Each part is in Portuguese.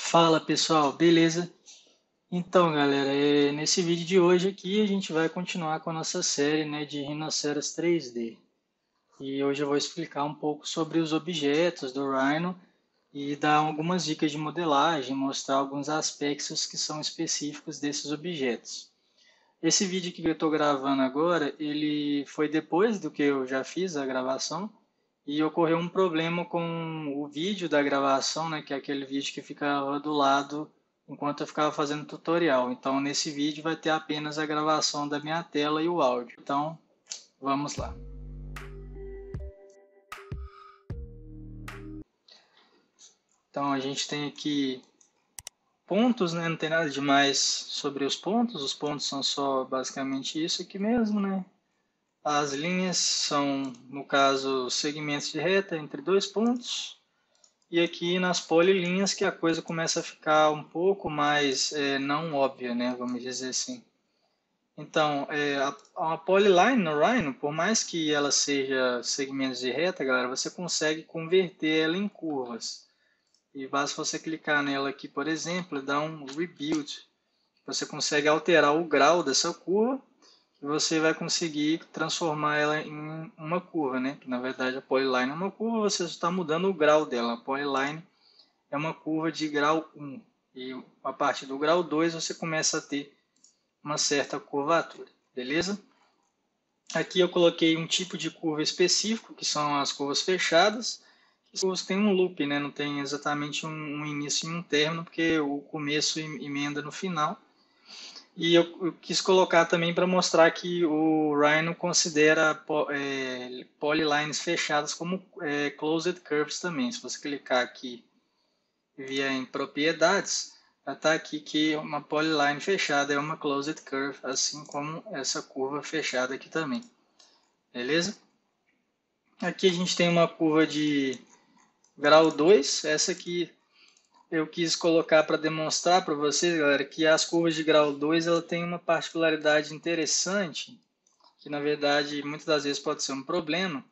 Fala pessoal, beleza? Então galera, nesse vídeo de hoje aqui a gente vai continuar com a nossa série, né, de rinoceros 3D. E hoje eu vou explicar um pouco sobre os objetos do Rhino e dar algumas dicas de modelagem, mostrar alguns aspectos que são específicos desses objetos. Esse vídeo que eu estou gravando agora, ele foi depois do que eu já fiz a gravação e ocorreu um problema com o vídeo da gravação, né, que é aquele vídeo que ficava do lado enquanto eu ficava fazendo tutorial. Então, nesse vídeo vai ter apenas a gravação da minha tela e o áudio. Então, vamos lá. Então, a gente tem aqui pontos, né? Não tem nada demais sobre os pontos. Os pontos são só basicamente isso aqui mesmo, né? As linhas são, no caso, segmentos de reta entre dois pontos. E aqui nas polilinhas que a coisa começa a ficar um pouco mais não óbvia, né? Vamos dizer assim. Então, a polyline no Rhino, por mais que ela seja segmentos de reta, galera, você consegue converter ela em curvas. E basta você clicar nela aqui, por exemplo, e dar um Rebuild. Você consegue alterar o grau dessa curva e você vai conseguir transformar ela em uma curva, né? Que na verdade a polyline é uma curva, você está mudando o grau dela. A polyline é uma curva de grau 1. E a partir do grau 2 você começa a ter uma certa curvatura, beleza? Aqui eu coloquei um tipo de curva específico, que são as curvas fechadas. As curvas têm um loop, né? Não tem exatamente um início e um término, porque o começo emenda no final. E eu quis colocar também para mostrar que o Rhino considera polylines fechadas como closed curves também. Se você clicar aqui via em propriedades, está aqui que uma polyline fechada é uma closed curve, assim como essa curva fechada aqui também. Beleza? Aqui a gente tem uma curva de grau 2, essa aqui eu quis colocar para demonstrar para vocês, galera, que as curvas de grau 2 ela tem uma particularidade interessante, que na verdade muitas das vezes pode ser um problema,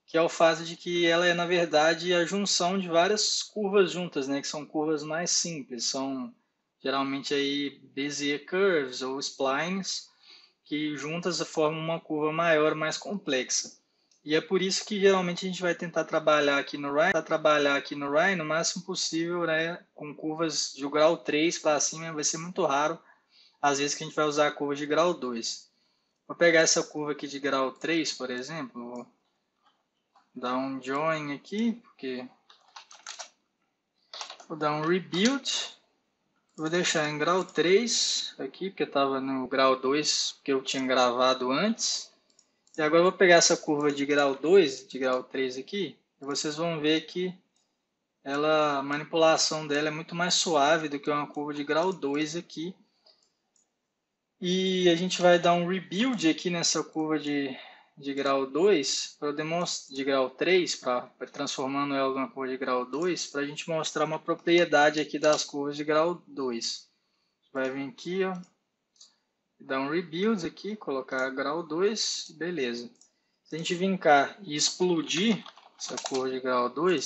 que é o fato de que ela é na verdade a junção de várias curvas juntas, né, que são curvas mais simples, são geralmente aí Bezier curves ou splines, que juntas formam uma curva maior, mais complexa. E é por isso que geralmente a gente vai tentar trabalhar aqui no Rhino, o máximo possível, né, com curvas de grau 3 para cima, vai ser muito raro, às vezes que a gente vai usar a curva de grau 2. Vou pegar essa curva aqui de grau 3, por exemplo, vou dar um join aqui, porque vou dar um rebuild, vou deixar em grau 3 aqui, porque estava no grau 2 que eu tinha gravado antes. E agora eu vou pegar essa curva de grau 2, de grau 3 aqui, e vocês vão ver que a manipulação dela é muito mais suave do que uma curva de grau 2 aqui. E a gente vai dar um rebuild aqui nessa curva de grau 2, de grau 3, transformando ela numa curva de grau 2, para a gente mostrar uma propriedade aqui das curvas de grau 2. Vai vir aqui, ó, dar um rebuild aqui, colocar grau 2, beleza. Se a gente vir cá e explodir essa curva de grau 2,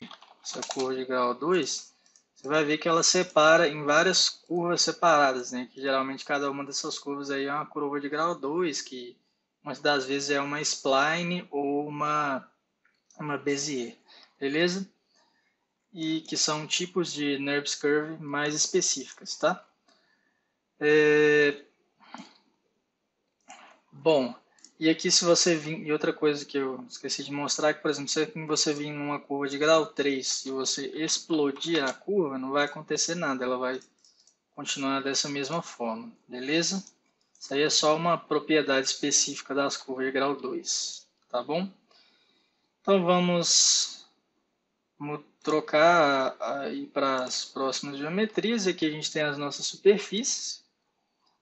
você vai ver que ela separa em várias curvas separadas, né? Que geralmente cada uma dessas curvas aí é uma curva de grau 2, que muitas das vezes é uma spline ou uma Bezier, beleza? E que são tipos de NURBS curve mais específicas, tá? Bom, e aqui se você vir, e outra coisa que eu esqueci de mostrar, é que, por exemplo, se você vir numa curva de grau 3 e você explodir a curva, não vai acontecer nada, ela vai continuar dessa mesma forma, beleza? Isso aí é só uma propriedade específica das curvas de grau 2, tá bom? Então vamos trocar aí para as próximas geometrias. Aqui a gente tem as nossas superfícies.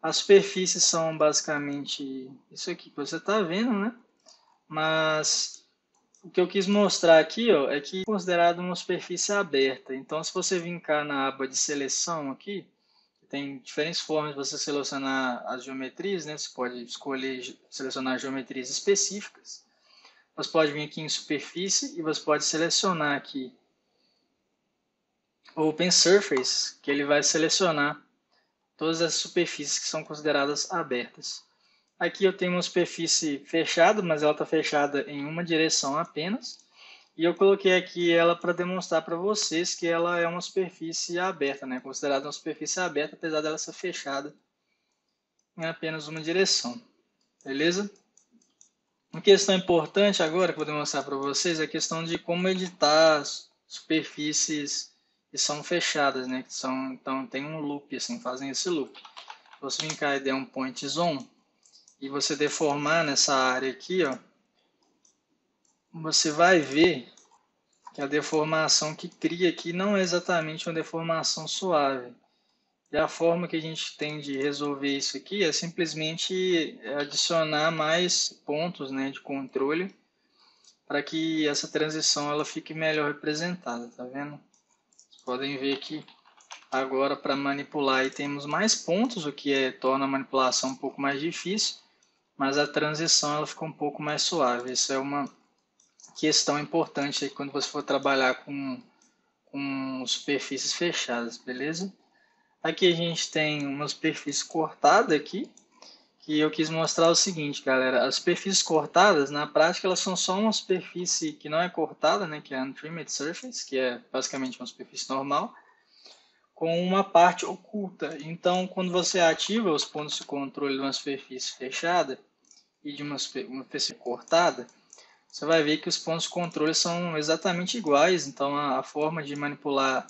As superfícies são basicamente isso aqui que você está vendo, né? Mas o que eu quis mostrar aqui, ó, é que é considerado uma superfície aberta. Então, se você vir cá na aba de seleção aqui, tem diferentes formas de você selecionar as geometrias, né? Você pode escolher selecionar geometrias específicas. Você pode vir aqui em superfície e você pode selecionar aqui Open Surface, que ele vai selecionar todas as superfícies que são consideradas abertas. Aqui eu tenho uma superfície fechada, mas ela está fechada em uma direção apenas. E eu coloquei aqui ela para demonstrar para vocês que ela é uma superfície aberta, né? Considerada uma superfície aberta, apesar dela ser fechada em apenas uma direção. Beleza? Uma questão importante agora que eu vou demonstrar para vocês é a questão de como editar superfícies que são fechadas, né? Então tem um loop, assim, fazem esse loop. Se você vir cá e der um point zoom e você deformar nessa área aqui, ó, você vai ver que a deformação que cria aqui não é exatamente uma deformação suave. E a forma que a gente tem de resolver isso aqui é simplesmente adicionar mais pontos, né, de controle para que essa transição ela fique melhor representada, tá vendo? Vocês podem ver que agora para manipular aí temos mais pontos, o que torna a manipulação um pouco mais difícil, mas a transição ela fica um pouco mais suave. Isso é uma questão importante aí quando você for trabalhar com superfícies fechadas, beleza? Aqui a gente tem uma superfície cortada aqui, que eu quis mostrar o seguinte, galera. As superfícies cortadas, na prática, elas são só uma superfície que não é cortada, né, que é a untrimmed surface, que é basicamente uma superfície normal, com uma parte oculta. Então, quando você ativa os pontos de controle de uma superfície fechada e de uma superfície cortada, você vai ver que os pontos de controle são exatamente iguais, então a forma de manipular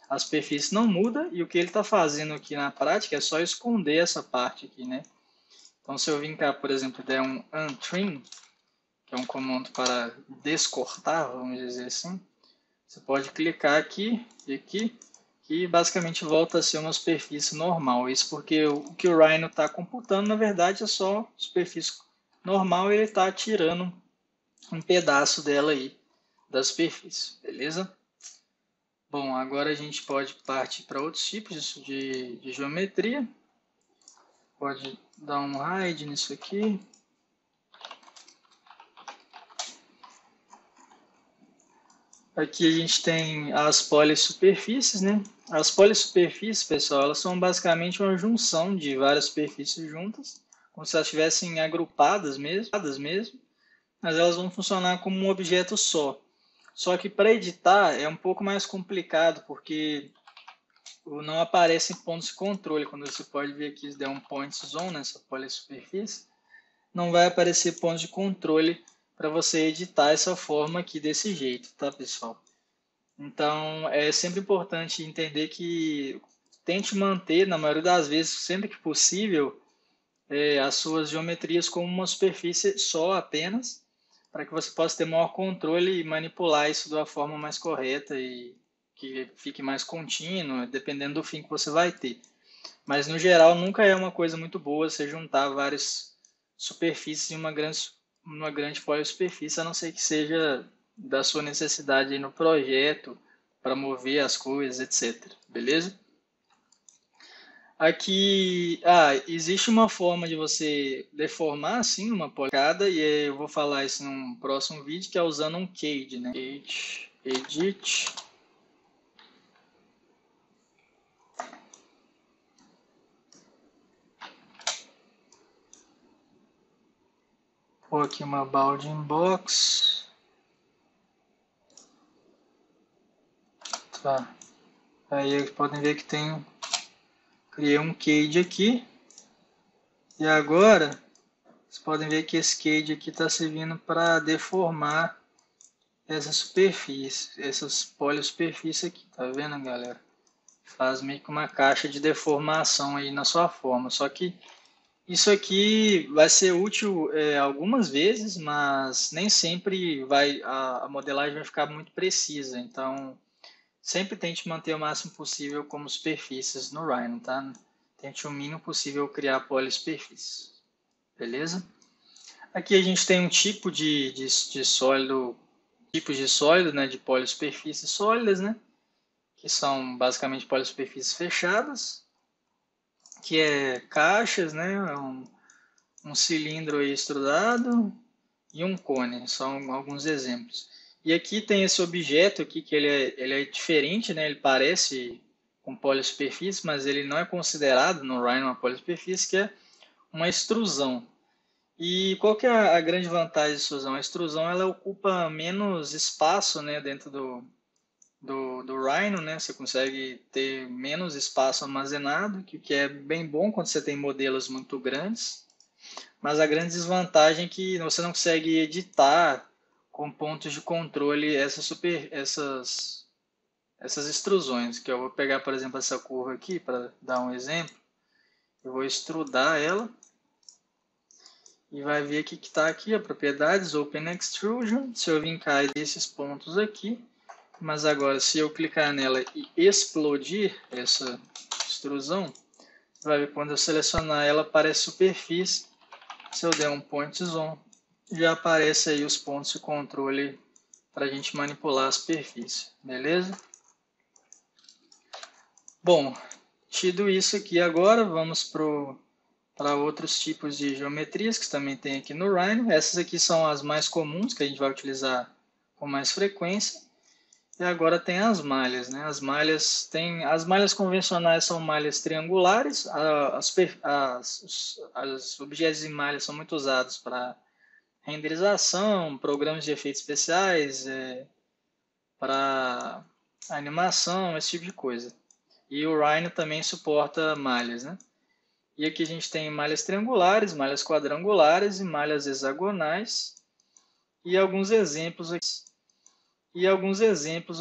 a superfície não muda, e o que ele está fazendo aqui na prática é só esconder essa parte aqui, né? Então se eu vir cá, por exemplo, der um untrim, que é um comando para descortar, vamos dizer assim, você pode clicar aqui e aqui, que basicamente volta a ser uma superfície normal. Isso porque o que o Rhino está computando, na verdade, é só superfície normal e ele está tirando um pedaço dela aí da superfície, beleza? Bom, agora a gente pode partir para outros tipos de geometria. Pode dar um hide nisso aqui. Aqui a gente tem as polissuperfícies, né? As polissuperfícies, pessoal, elas são basicamente uma junção de várias superfícies juntas, como se elas estivessem agrupadas mesmo, mas elas vão funcionar como um objeto só. Só que para editar é um pouco mais complicado, porque não aparecem pontos de controle. Quando você pode ver aqui, se der um point zone nessa polissuperfície, não vai aparecer pontos de controle para você editar essa forma aqui desse jeito, tá, pessoal? Então, é sempre importante entender que tente manter, na maioria das vezes, sempre que possível, as suas geometrias como uma superfície só apenas, para que você possa ter maior controle e manipular isso de uma forma mais correta e que fique mais contínua, dependendo do fim que você vai ter. Mas, no geral, nunca é uma coisa muito boa você juntar várias superfícies em uma grande polissuperfície, a não ser que seja da sua necessidade aí no projeto, para mover as coisas, etc. Beleza? Aqui, existe uma forma de você deformar assim uma policada, e eu vou falar isso num próximo vídeo, que é usando um CAD, né? CAD, Edit. Vou aqui uma bounding box. Tá. Aí vocês podem ver que criei um CAD aqui. E agora, vocês podem ver que esse CAD aqui está servindo para deformar essa superfície, essas polissuperfícies aqui, tá vendo, galera? Faz meio que uma caixa de deformação aí na sua forma. Só que isso aqui vai ser útil algumas vezes, mas nem sempre a modelagem vai ficar muito precisa. Então, sempre tente manter o máximo possível como superfícies no Rhino, tá? Tente o mínimo possível criar polissuperfícies. Beleza? Aqui a gente tem um tipo de sólido, tipos de sólido, né, de polissuperfícies sólidas, né, que são basicamente polissuperfícies fechadas, que é caixas, né, um cilindro aí extrudado e um cone, são alguns exemplos. E aqui tem esse objeto aqui que ele é diferente, né? Ele parece com polissuperfície, mas ele não é considerado no Rhino uma polissuperfície, que é uma extrusão. E qual que é a grande vantagem de extrusão? A extrusão ela ocupa menos espaço, né, dentro do Rhino, né? Você consegue ter menos espaço armazenado, que é bem bom quando você tem modelos muito grandes. Mas a grande desvantagem é que você não consegue editar com pontos de controle essas extrusões. Que eu vou pegar, por exemplo, essa curva aqui para dar um exemplo. Eu vou extrudar ela e vai ver aqui que está aqui, a propriedades Open Extrusion. Se eu vincar esses pontos aqui, mas agora se eu clicar nela e explodir essa extrusão, vai ver que quando eu selecionar ela aparece superfície. Se eu der um point zoom, já aparece aí os pontos de controle para a gente manipular a superfície, beleza? Bom, tido isso aqui agora, vamos para outros tipos de geometrias que também tem aqui no Rhino. Essas aqui são as mais comuns que a gente vai utilizar com mais frequência. E agora tem as malhas, né? As malhas convencionais são malhas triangulares. Os objetos de malha são muito usados para renderização, programas de efeitos especiais, para animação, esse tipo de coisa. E o Rhino também suporta malhas, né? E aqui a gente tem malhas triangulares, malhas quadrangulares e malhas hexagonais. E alguns exemplos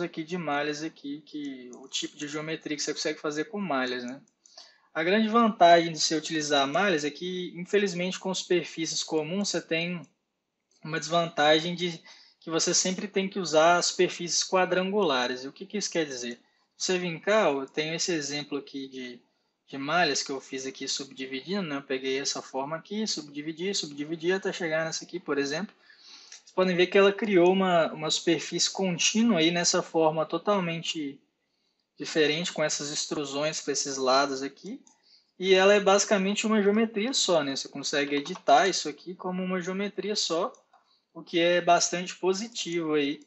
aqui de malhas aqui, que o tipo de geometria que você consegue fazer com malhas, né? A grande vantagem de você utilizar malhas é que, infelizmente, com superfícies comuns, você tem uma desvantagem de que você sempre tem que usar superfícies quadrangulares. E o que isso quer dizer? Você vir cá, eu tenho esse exemplo aqui de malhas que eu fiz aqui subdividindo, né? Eu peguei essa forma aqui, subdividi até chegar nessa aqui, por exemplo. Vocês podem ver que ela criou uma superfície contínua aí nessa forma totalmente diferente, com essas extrusões para esses lados aqui. E ela é basicamente uma geometria só, né? Você consegue editar isso aqui como uma geometria só, o que é bastante positivo aí.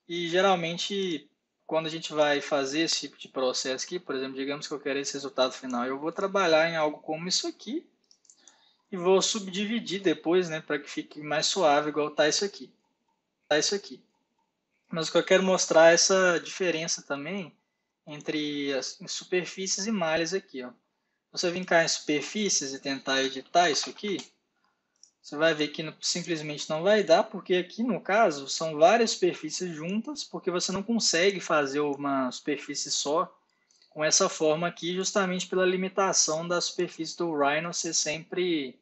E geralmente, quando a gente vai fazer esse tipo de processo aqui, por exemplo, digamos que eu quero esse resultado final, eu vou trabalhar em algo como isso aqui e vou subdividir depois, né, para que fique mais suave, igual tá isso aqui. Mas o que eu quero mostrar é essa diferença também entre as superfícies e malhas aqui, ó. Você vir cá em superfícies e tentar editar isso aqui, você vai ver que simplesmente não vai dar, porque aqui no caso são várias superfícies juntas, porque você não consegue fazer uma superfície só com essa forma aqui, justamente pela limitação da superfície do Rhino ser sempre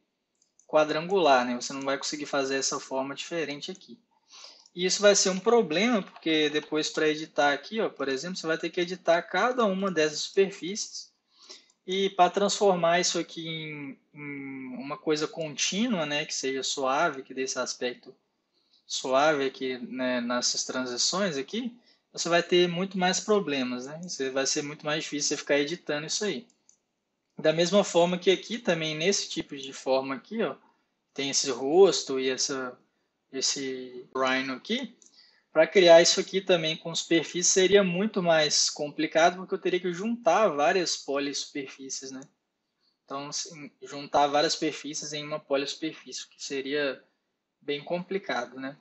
quadrangular, né? Você não vai conseguir fazer essa forma diferente aqui. E isso vai ser um problema, porque depois para editar aqui, ó, por exemplo, você vai ter que editar cada uma dessas superfícies. E para transformar isso aqui em uma coisa contínua, né, que seja suave, que dê esse aspecto suave aqui, né, nessas transições aqui, você vai ter muito mais problemas, né? Vai ser muito mais difícil você ficar editando isso aí. Da mesma forma que aqui também, nesse tipo de forma aqui, ó, tem esse rosto e esse rhino aqui. Para criar isso aqui também com superfície seria muito mais complicado, porque eu teria que juntar várias polissuperfícies, né? Então, juntar várias superfícies em uma polissuperfície, que seria bem complicado, né?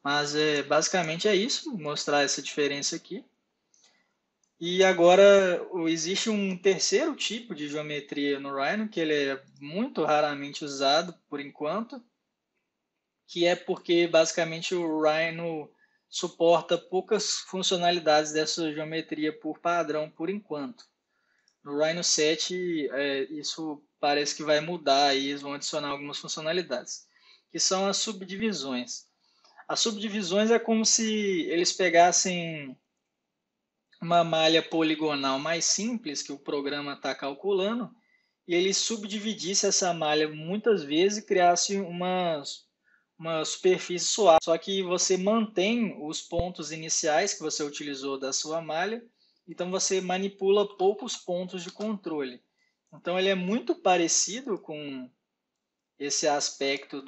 Mas basicamente é isso, mostrar essa diferença aqui. E agora existe um terceiro tipo de geometria no Rhino, que ele é muito raramente usado por enquanto, que é porque basicamente o Rhino suporta poucas funcionalidades dessa geometria por padrão por enquanto. No Rhino 7, isso parece que vai mudar e eles vão adicionar algumas funcionalidades, que são as subdivisões. As subdivisões é como se eles pegassem uma malha poligonal mais simples que o programa está calculando e ele subdividisse essa malha muitas vezes e criasse uma superfície suave. Só que você mantém os pontos iniciais que você utilizou da sua malha, então você manipula poucos pontos de controle. Então ele é muito parecido com esse aspecto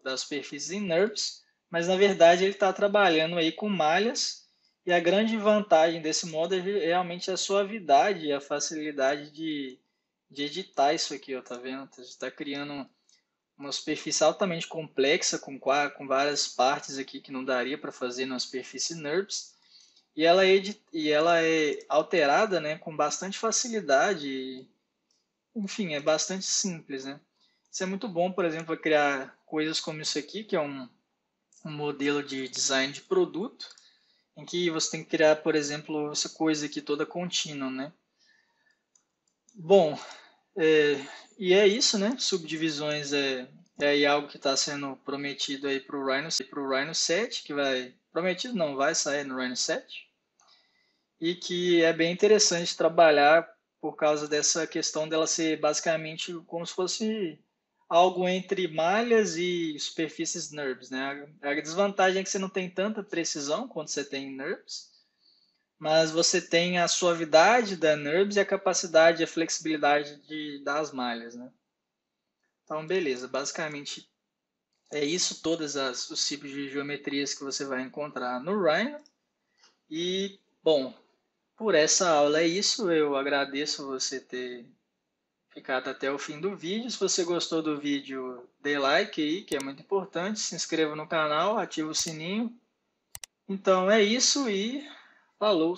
das superfícies em NURBS, mas na verdade ele está trabalhando aí com malhas, e a grande vantagem desse modo é realmente a suavidade e a facilidade de editar isso aqui, ó, tá vendo? Você está criando uma superfície altamente complexa com várias partes aqui que não daria para fazer numa superfície NURBS, e ela é alterada, né, com bastante facilidade. Enfim, é bastante simples, né? Isso é muito bom, por exemplo, para criar coisas como isso aqui, que é um modelo de design de produto, em que você tem que criar, por exemplo, essa coisa aqui toda contínua, né? Bom, e é isso, né? Subdivisões é aí algo que está sendo prometido aí para o Rhino 7, que vai... Prometido não, vai sair no Rhino 7. E que é bem interessante trabalhar por causa dessa questão dela ser basicamente como se fosse algo entre malhas e superfícies NURBS, né? A desvantagem é que você não tem tanta precisão quando você tem NURBS, mas você tem a suavidade da NURBS e a capacidade e a flexibilidade das malhas, né? Então, beleza, basicamente é isso, os tipos de geometrias que você vai encontrar no Rhino. E, bom, por essa aula é isso. Eu agradeço você ter ficado até o fim do vídeo. Se você gostou do vídeo, dê like aí, que é muito importante. Se inscreva no canal, ative o sininho. Então é isso e falou!